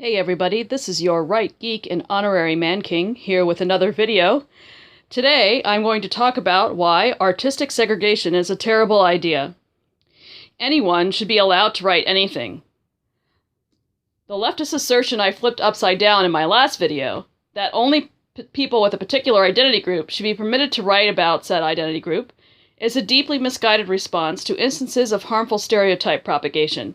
Hey everybody, this is your Right Geek and Honorary Man King here with another video. Today I'm going to talk about why artistic segregation is a terrible idea. Anyone should be allowed to write anything. The leftist assertion I flipped upside down in my last video, that only people with a particular identity group should be permitted to write about said identity group, is a deeply misguided response to instances of harmful stereotype propagation.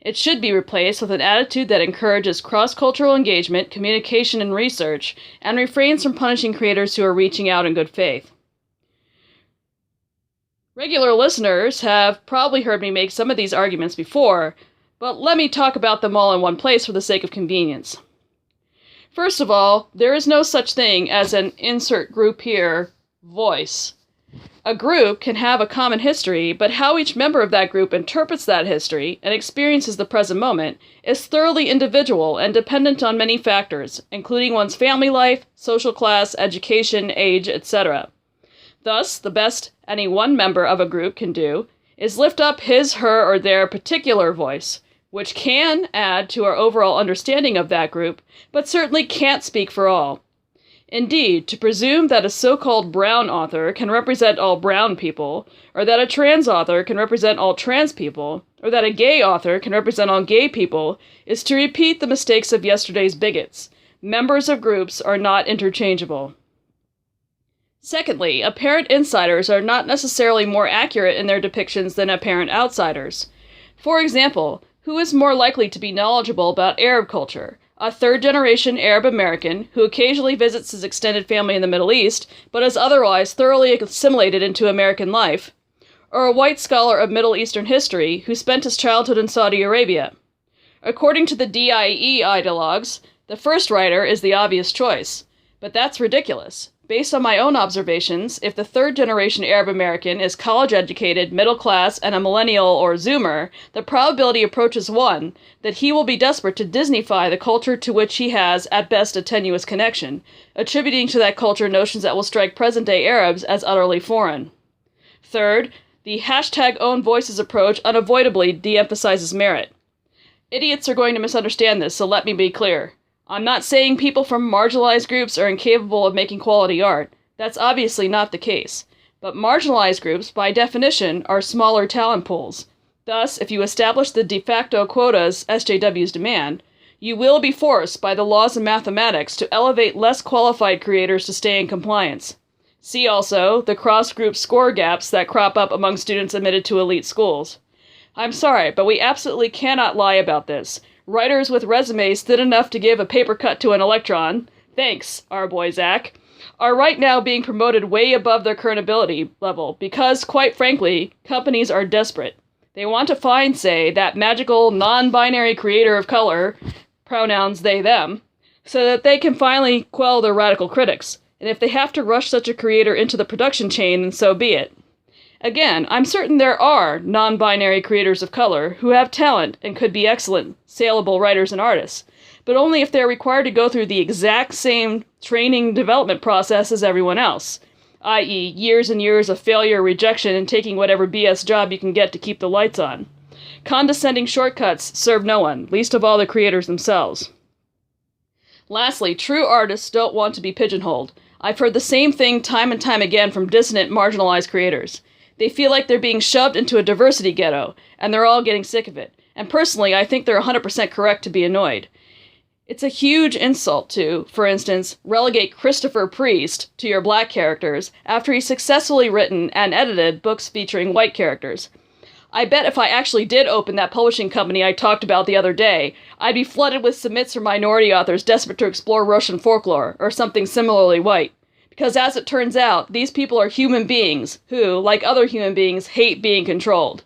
It should be replaced with an attitude that encourages cross-cultural engagement, communication, and research, and refrains from punishing creators who are reaching out in good faith. Regular listeners have probably heard me make some of these arguments before, but let me talk about them all in one place for the sake of convenience. First of all, there is no such thing as an insert group here voice. A group can have a common history, but how each member of that group interprets that history and experiences the present moment is thoroughly individual and dependent on many factors, including one's family life, social class, education, age, etc. Thus, the best any one member of a group can do is lift up his, her, or their particular voice, which can add to our overall understanding of that group, but certainly can't speak for all. Indeed, to presume that a so-called brown author can represent all brown people, or that a trans author can represent all trans people, or that a gay author can represent all gay people, is to repeat the mistakes of yesterday's bigots. Members of groups are not interchangeable. Secondly, apparent insiders are not necessarily more accurate in their depictions than apparent outsiders. For example, who is more likely to be knowledgeable about Arab culture? A third-generation Arab American who occasionally visits his extended family in the Middle East, but is otherwise thoroughly assimilated into American life, or a white scholar of Middle Eastern history who spent his childhood in Saudi Arabia. According to the DIE ideologues, the first writer is the obvious choice, but that's ridiculous. Based on my own observations, if the third-generation Arab American is college-educated, middle-class, and a millennial or Zoomer, the probability approaches 1 that he will be desperate to Disneyfy the culture to which he has, at best, a tenuous connection, attributing to that culture notions that will strike present-day Arabs as utterly foreign. Third, the #own voices approach unavoidably de-emphasizes merit. Idiots are going to misunderstand this, so let me be clear. I'm not saying people from marginalized groups are incapable of making quality art. That's obviously not the case. But marginalized groups, by definition, are smaller talent pools. Thus, if you establish the de facto quotas SJWs demand, you will be forced by the laws of mathematics to elevate less qualified creators to stay in compliance. See also the cross-group score gaps that crop up among students admitted to elite schools. I'm sorry, but we absolutely cannot lie about this. Writers with resumes thin enough to give a paper cut to an electron, thanks, our boy Zach, are right now being promoted way above their current ability level because, quite frankly, companies are desperate. They want to find, say, that magical non-binary creator of color, pronouns they, them, so that they can finally quell their radical critics. And if they have to rush such a creator into the production chain, then so be it. Again, I'm certain there are non-binary creators of color who have talent and could be excellent, saleable writers and artists, but only if they're required to go through the exact same training development process as everyone else, i.e. years and years of failure, rejection, and taking whatever BS job you can get to keep the lights on. Condescending shortcuts serve no one, least of all the creators themselves. Lastly, true artists don't want to be pigeonholed. I've heard the same thing time and time again from dissonant, marginalized creators. They feel like they're being shoved into a diversity ghetto, and they're all getting sick of it. And personally, I think they're 100% correct to be annoyed. It's a huge insult to, for instance, relegate Christopher Priest to your black characters after he's successfully written and edited books featuring white characters. I bet if I actually did open that publishing company I talked about the other day, I'd be flooded with submits from minority authors desperate to explore Russian folklore, or something similarly white. Because as it turns out, these people are human beings who, like other human beings, hate being controlled.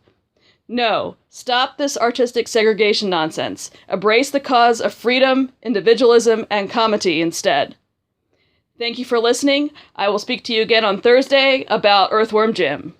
No, stop this artistic segregation nonsense. Embrace the cause of freedom, individualism, and comity instead. Thank you for listening. I will speak to you again on Thursday about Earthworm Jim.